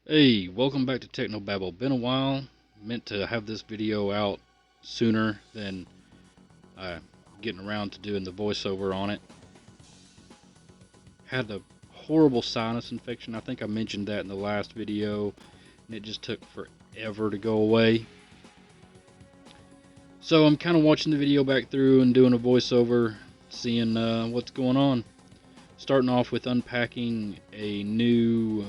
Hey, welcome back to TECHNOBABBLE. Been a while. Meant to have this video out sooner than getting around to doing the voiceover on it. Had a horrible sinus infection. I think I mentioned that in the last video, and it just took forever to go away. So I'm kind of watching the video back through and doing a voiceover, seeing what's going on. Starting off with unpacking a new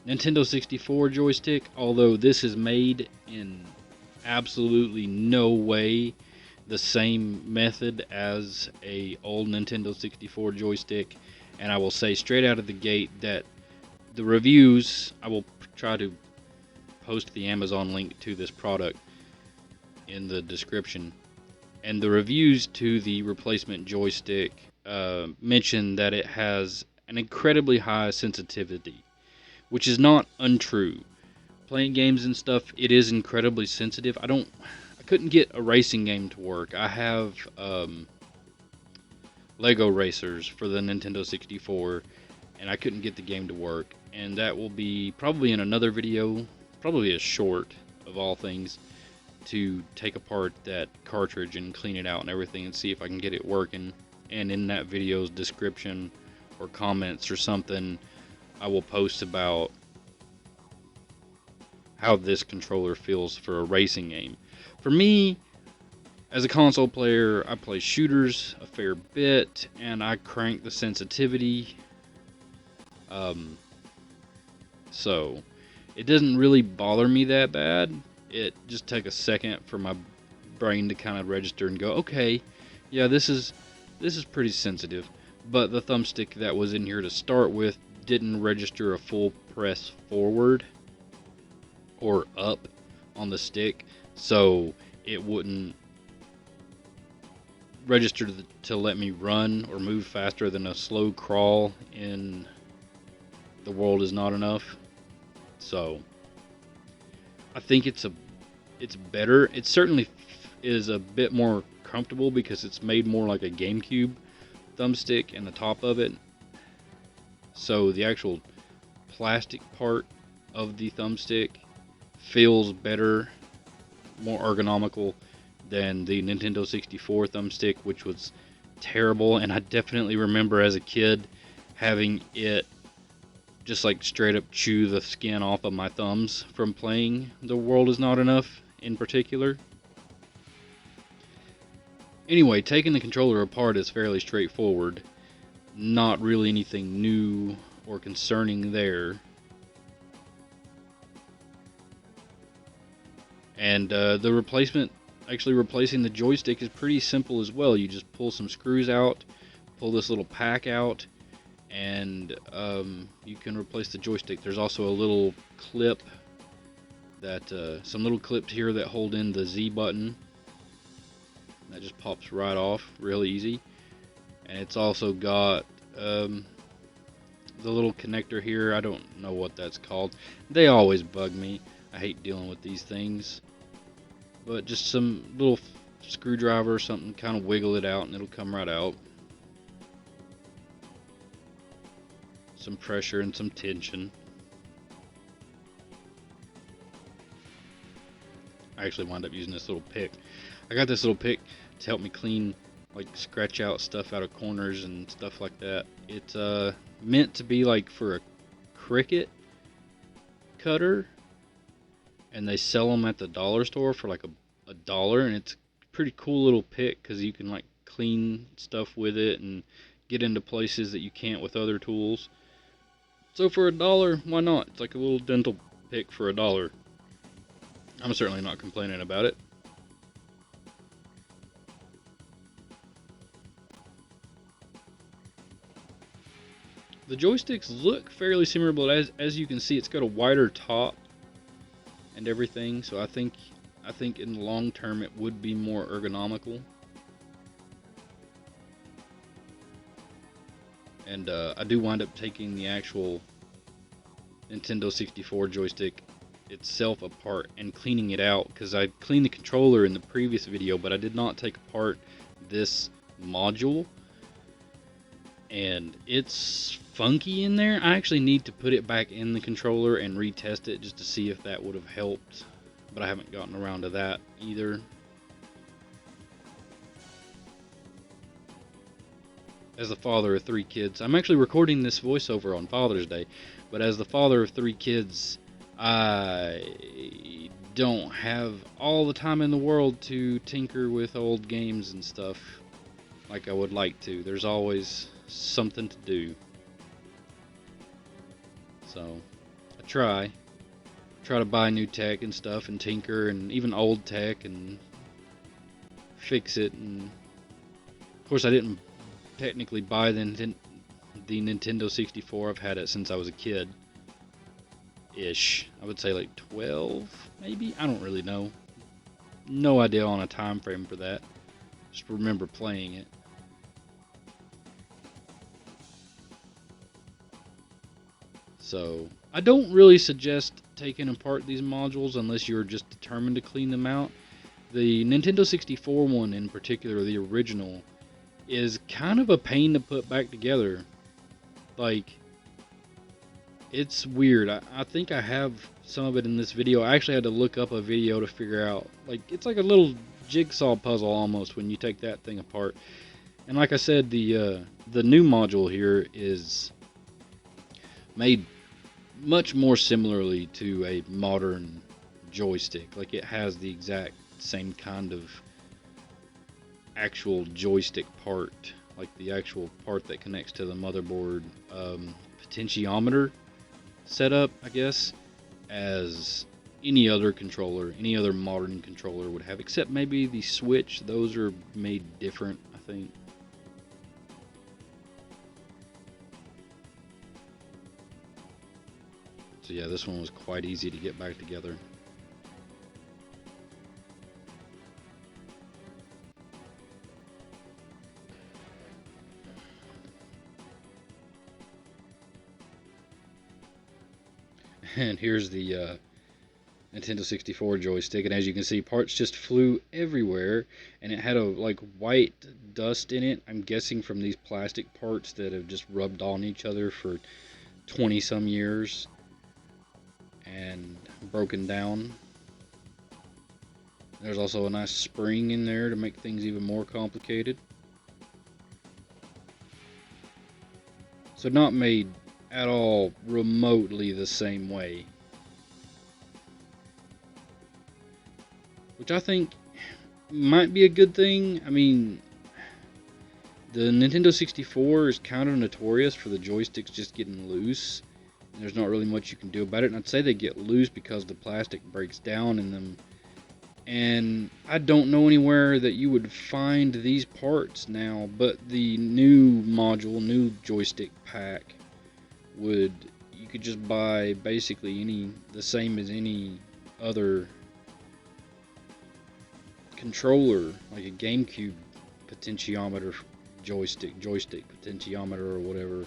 Nintendo 64 joystick, although this is made in absolutely no way the same method as a old Nintendo 64 joystick. And I will say straight out of the gate that the reviews, I will try to post the Amazon link to this product in the description, and the reviews to the replacement joystick mention that it has an incredibly high sensitivity, which is not untrue. Playing games and stuff, it is incredibly sensitive. I couldn't get a racing game to work. I have Lego Racers for the Nintendo 64, and I couldn't get the game to work. And that will be probably in another video, probably a short of all things, to take apart that cartridge and clean it out and everything and see if I can get it working. And in that video's description or comments or something, I will post about how this controller feels for a racing game. For me, as a console player, I play shooters a fair bit, and I crank the sensitivity. So it doesn't really bother me that bad. It just takes a second for my brain to kind of register and go, okay, yeah, this is pretty sensitive. But the thumbstick that was in here to start with didn't register a full press forward or up on the stick, so it wouldn't register to let me run or move faster than a slow crawl in The World Is Not Enough. So I think it's better. It certainly is a bit more comfortable because it's made more like a GameCube thumbstick in the top of it. So the actual plastic part of the thumbstick feels better, more ergonomical than the Nintendo 64 thumbstick, which was terrible. And I definitely remember as a kid having it just like straight up chew the skin off of my thumbs from playing The World Is Not Enough in particular. Anyway, taking the controller apart is fairly straightforward. Not really anything new or concerning there. And the replacement, actually replacing the joystick, is pretty simple as well. You just pull some screws out, pull this little pack out, and you can replace the joystick. There's also a little clip that, some little clips here that hold in the Z button. That just pops right off, real easy. And it's also got the little connector here. I don't know what that's called. They always bug me. I hate dealing with these things. But just some little screwdriver or something, kind of wiggle it out and it'll come right out. Some pressure and some tension. I actually wound up using this little pick. I got this little pick to help me clean, like scratch out stuff out of corners and stuff like that. It's meant to be like for a cricket cutter, and they sell them at the dollar store for like a dollar, and it's a pretty cool little pick because you can like clean stuff with it and get into places that you can't with other tools. So for a dollar, why not? It's like a little dental pick for a dollar. I'm certainly not complaining about it. The joysticks look fairly similar, but as you can see, it's got a wider top and everything. So I think in the long term it would be more ergonomical. And I do wind up taking the actual Nintendo 64 joystick itself apart and cleaning it out, because I cleaned the controller in the previous video, but I did not take apart this module, and it's funky in there. I actually need to put it back in the controller and retest it just to see if that would have helped, but I haven't gotten around to that either. As the father of 3 kids, I'm actually recording this voiceover on Father's Day, but as the father of 3 kids, I don't have all the time in the world to tinker with old games and stuff like I would like to. There's always something to do. So I try to buy new tech and stuff and tinker, and even old tech, and fix it. And of course I didn't technically buy the Nintendo 64. I've had it since I was a kid ish. I would say like 12 maybe. I don't really know. No idea on a time frame for that. Just remember playing it. So I don't really suggest taking apart these modules unless you're just determined to clean them out. The Nintendo 64 one in particular, the original, is kind of a pain to put back together. Like, it's weird. I think I have some of it in this video. I actually had to look up a video to figure out, like, it's like a little jigsaw puzzle almost when you take that thing apart. And like I said, the new module here is made much more similarly to a modern joystick. Like, it has the exact same kind of actual joystick part, like the actual part that connects to the motherboard, potentiometer setup, I guess, as any other controller, any other modern controller would have, except maybe the Switch. Those are made different, I think. So yeah, this one was quite easy to get back together. And here's the Nintendo 64 joystick, and as you can see, parts just flew everywhere, and it had a like white dust in it. I'm guessing from these plastic parts that have just rubbed on each other for 20 some years and broken down. There's also a nice spring in there to make things even more complicated. So not made at all remotely the same way, which I think might be a good thing. I mean, the Nintendo 64 is kind of notorious for the joysticks just getting loose. There's not really much you can do about it, and I'd say they get loose because the plastic breaks down in them. And I don't know anywhere that you would find these parts now, but the new module, new joystick pack, you could just buy basically the same as any other controller, like a GameCube potentiometer joystick potentiometer or whatever.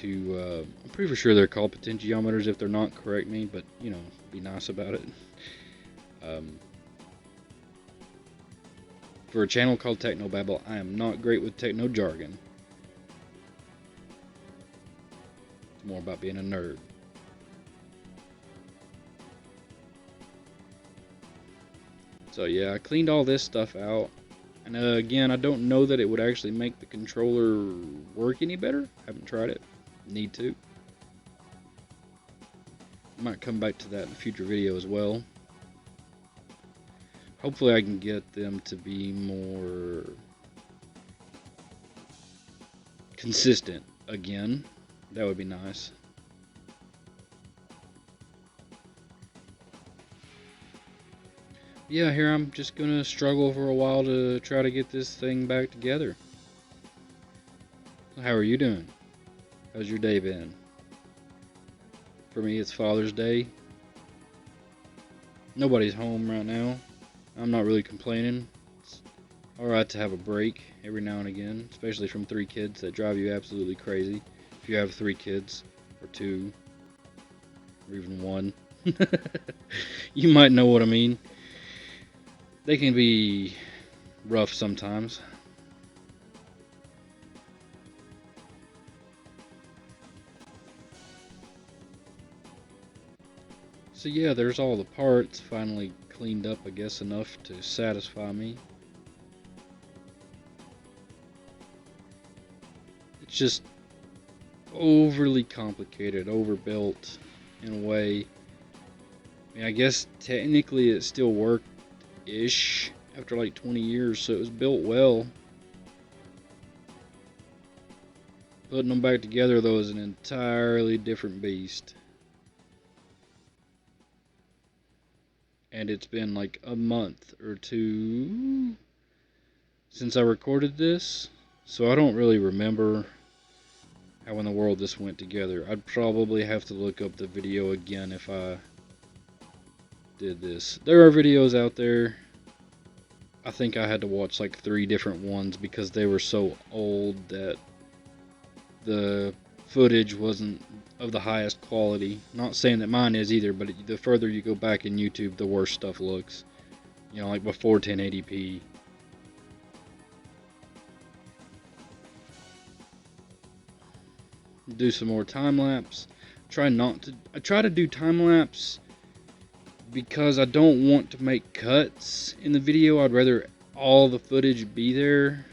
I'm pretty sure they're called potentiometers. If they're not, correct me, but you know, be nice about it. For a channel called TECHNOBABBLE, I am not great with techno jargon. It's more about being a nerd. So yeah, I cleaned all this stuff out. And again, I don't know that it would actually make the controller work any better. Haven't tried it. Need to. Might come back to that in a future video as well. Hopefully I can get them to be more consistent again. That would be nice. Yeah, here I'm just gonna struggle for a while to try to get this thing back together. How are you doing? How's your day been? For me, it's Father's Day. Nobody's home right now. I'm not really complaining. It's alright to have a break every now and again, especially from 3 kids that drive you absolutely crazy. If you have 3 kids, or 2, or even 1, you might know what I mean. They can be rough sometimes. So yeah, there's all the parts finally cleaned up, I guess, enough to satisfy me. It's just overly complicated, overbuilt in a way. I mean, I guess technically it still worked-ish after like 20 years, so it was built well. Putting them back together, though, is an entirely different beast. And it's been like a month or two since I recorded this, so I don't really remember how in the world this went together. I'd probably have to look up the video again if I did this. There are videos out there. I think I had to watch like 3 different ones because they were so old that the footage wasn't of the highest quality. Not saying that mine is either, but the further you go back in YouTube, the worse stuff looks. You know, like before 1080p. Do some more time lapse. I try to do time lapse because I don't want to make cuts in the video. I'd rather all the footage be there.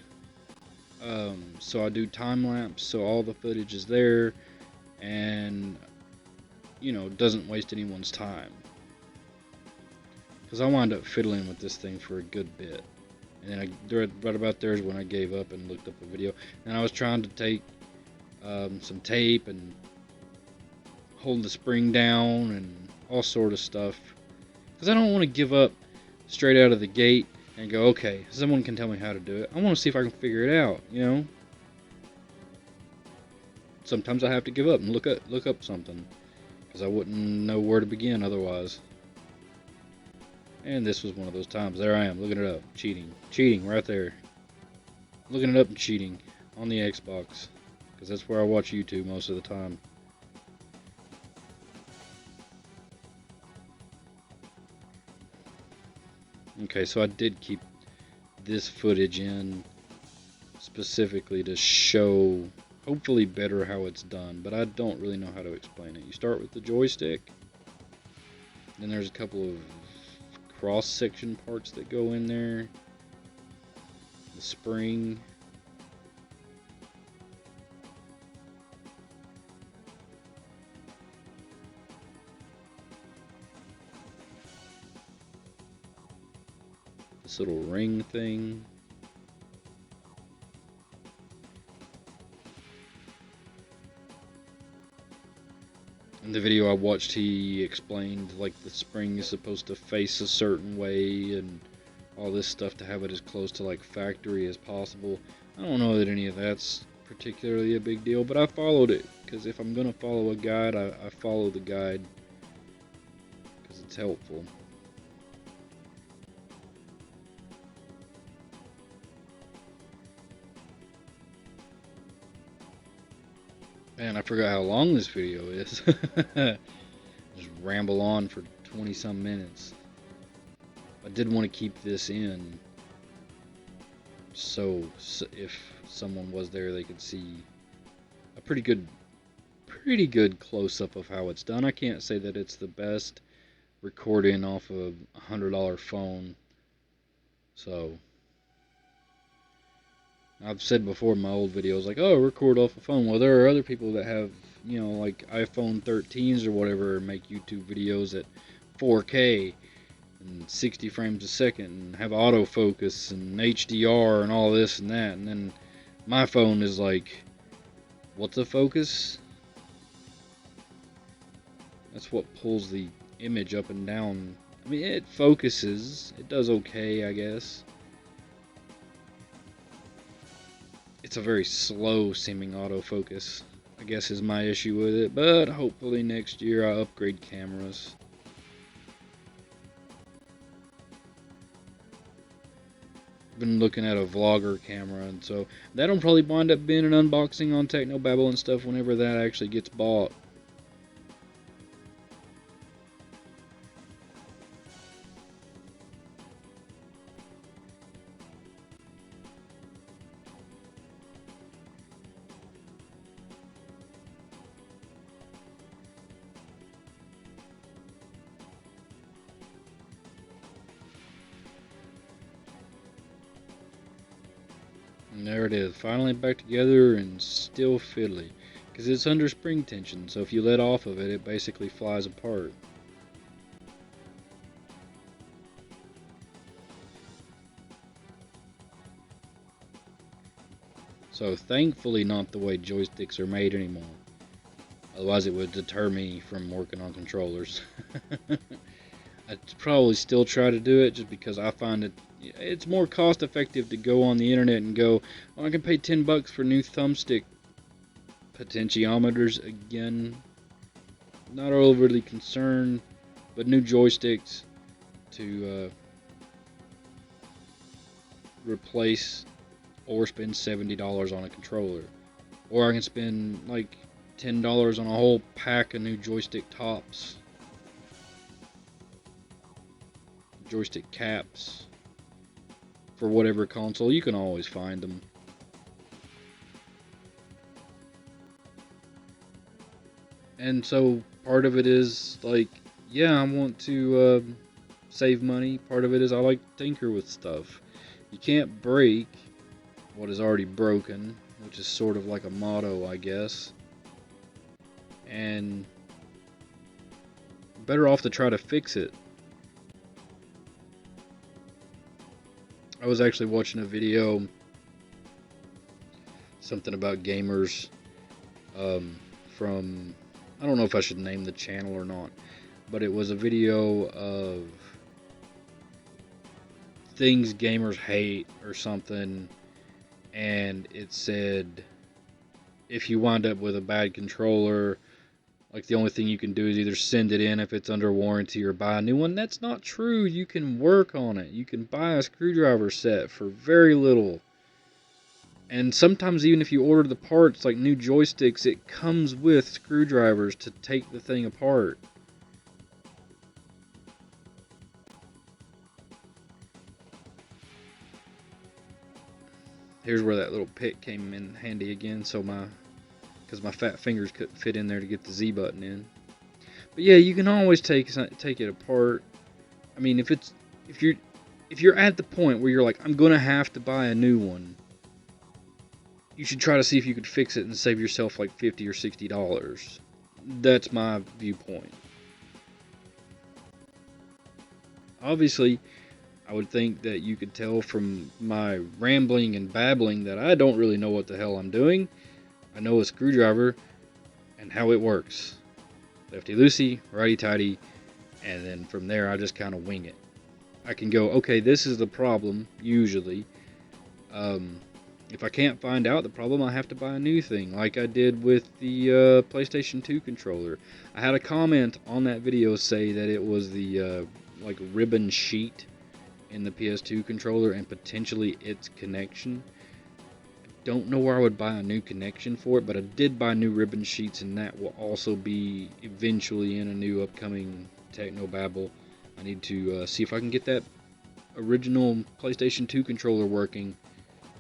So I do time lapse so all the footage is there and, you know, doesn't waste anyone's time. Because I wound up fiddling with this thing for a good bit. And then right about there is when I gave up and looked up a video. And I was trying to take some tape and hold the spring down and all sort of stuff. Because I don't want to give up straight out of the gate and go, okay, someone can tell me how to do it. I want to see if I can figure it out, you know? Sometimes I have to give up and look up something. Because I wouldn't know where to begin otherwise. And this was one of those times. There I am, looking it up. Cheating. Cheating, right there. Looking it up and cheating on the Xbox. Because that's where I watch YouTube most of the time. Okay, so I did keep this footage in specifically to show, hopefully better, how it's done. But I don't really know how to explain it. You start with the joystick. Then there's a couple of cross-section parts that go in there. The spring. This little ring thing. In the video I watched, he explained like the spring is supposed to face a certain way and all this stuff to have it as close to like factory as possible. I don't know that any of that's particularly a big deal, but I followed it because if I'm gonna follow a guide, I follow the guide because it's helpful. Man, I forgot how long this video is. Just ramble on for 20 some minutes. I did want to keep this in so if someone was there they could see a pretty good close-up of how it's done. I can't say that it's the best recording off a $100 phone. So I've said before in my old videos, like, oh, record off a phone. Well, there are other people that have, you know, like iPhone 13s or whatever, and make YouTube videos at 4K and 60 frames a second and have autofocus and HDR and all this and that. And then my phone is like, what's a focus? That's what pulls the image up and down. I mean, it focuses. It does okay, I guess. It's a very slow seeming autofocus, I guess, is my issue with it, but hopefully next year I'll upgrade cameras. Been looking at a vlogger camera, and so that'll probably wind up being an unboxing on TECHNOBABBLE and stuff whenever that actually gets bought. And there it is, finally back together and still fiddly. Because it's under spring tension, so if you let off of it, it basically flies apart. So thankfully not the way joysticks are made anymore. Otherwise it would deter me from working on controllers. I'd probably still try to do it just because I find it's more cost effective to go on the internet and go, oh, I can pay $10 for new thumbstick potentiometers again. Not overly concerned, but new joysticks to replace or spend $70 on a controller. Or I can spend like $10 on a whole pack of new joystick tops, joystick caps for whatever console. You can always find them. And so part of it is like, yeah, I want to save money. Part of it is I like to tinker with stuff. You can't break what is already broken, which is sort of like a motto, I guess. And better off to try to fix it. I was actually watching a video, something about gamers, from, I don't know if I should name the channel or not, but it was a video of things gamers hate or something, and it said if you wind up with a bad controller, like the only thing you can do is either send it in if it's under warranty or buy a new one. That's not true. You can work on it. You can buy a screwdriver set for very little. And sometimes even if you order the parts, like new joysticks, it comes with screwdrivers to take the thing apart. Here's where that little pick came in handy again, so because my fat fingers couldn't fit in there to get the Z button in. But yeah, you can always take it apart. I mean, if you're at the point where you're like, I'm gonna have to buy a new one, you should try to see if you could fix it and save yourself like $50 or $60. That's my viewpoint. Obviously, I would think that you could tell from my rambling and babbling that I don't really know what the hell I'm doing. I know a screwdriver and how it works. Lefty-loosey, righty-tighty, and then from there I just kind of wing it. I can go, okay, this is the problem, usually. If I can't find out the problem, I have to buy a new thing, like I did with the PlayStation 2 controller. I had a comment on that video say that it was the like ribbon sheet in the PS2 controller and potentially its connection. Don't know where I would buy a new connection for it, but I did buy new ribbon sheets, and that will also be eventually in a new upcoming TECHNOBABBLE. I need to see if I can get that original PlayStation 2 controller working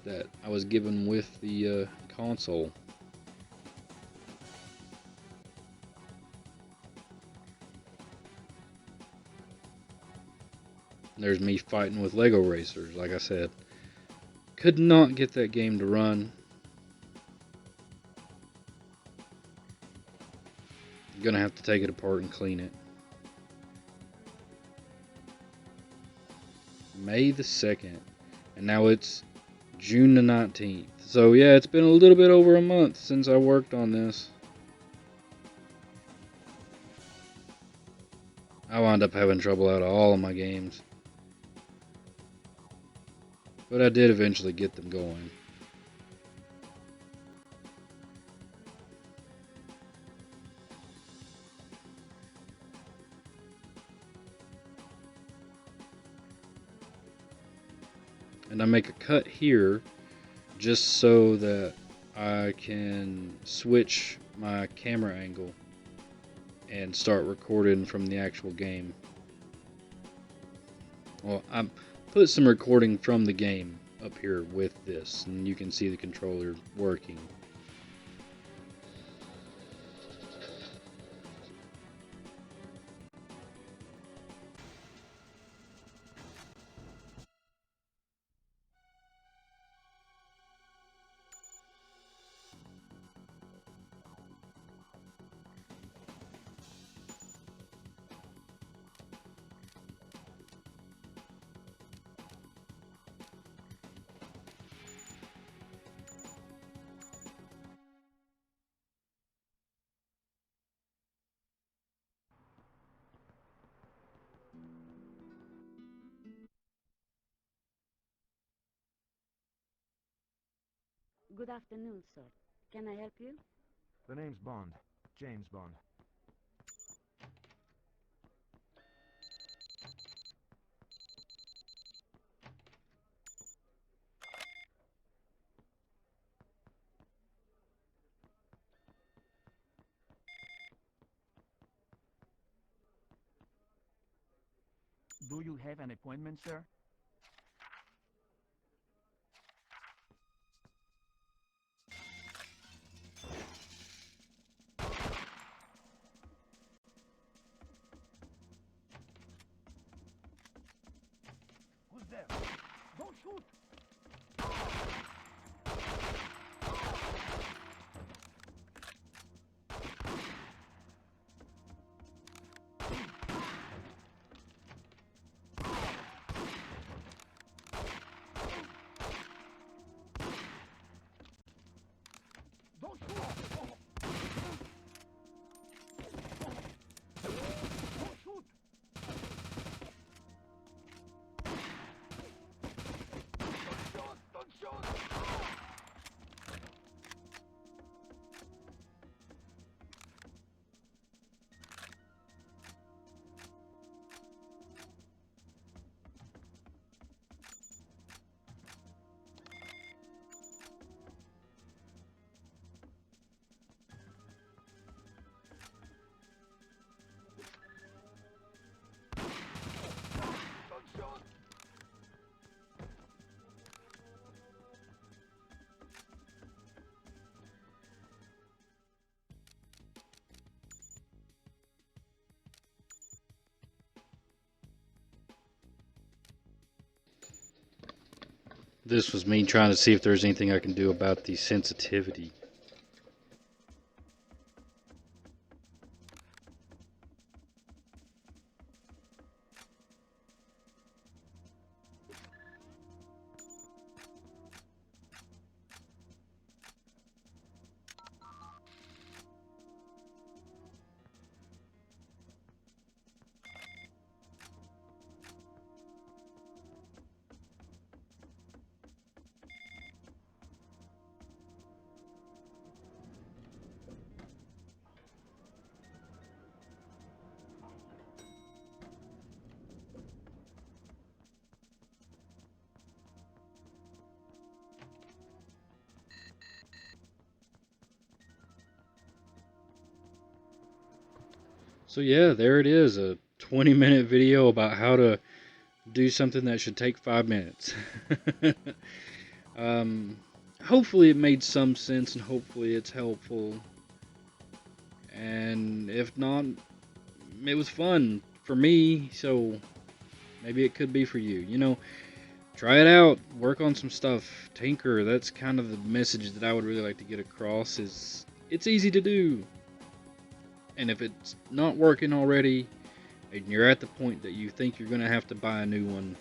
that I was given with the console. There's me fighting with Lego racers, like I said. Could not get that game to run. I'm gonna have to take it apart and clean it. May the 2nd, and now it's June the 19th. So yeah, it's been a little bit over a month since I worked on this. I wound up having trouble out of all of my games, but I did eventually get them going. And I make a cut here just so that I can switch my camera angle and start recording from the actual game. Well, I put some recording from the game up here with this, and you can see the controller working. Good afternoon, sir. Can I help you? The name's Bond. James Bond. Do you have an appointment, sir? Who's there? Don't shoot! Don't shoot! Don't shoot! Don't shoot! Don't shoot! This was me trying to see if there's anything I can do about the sensitivity. So yeah, there it is, a 20-minute video about how to do something that should take 5 minutes. um, Hopefully it made some sense and hopefully it's helpful. And if not, it was fun for me, so maybe it could be for you. You know, try it out, work on some stuff, tinker. That's kind of the message that I would really like to get across, is it's easy to do. And if it's not working already, and you're at the point that you think you're going to have to buy a new one,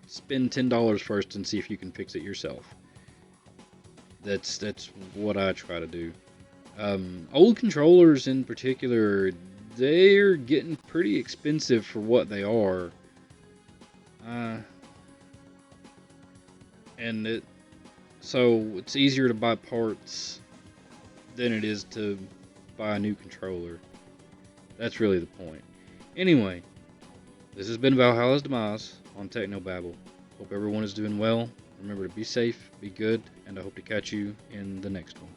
spend $10 first and see if you can fix it yourself. That's what I try to do. Old controllers in particular, they're getting pretty expensive for what they are. So it's easier to buy parts than it is to buy a new controller. That's really the point. Anyway, this has been Valhalla's Demise on TECHNOBABBLE. Hope everyone is doing well. Remember to be safe, be good, and I hope to catch you in the next one.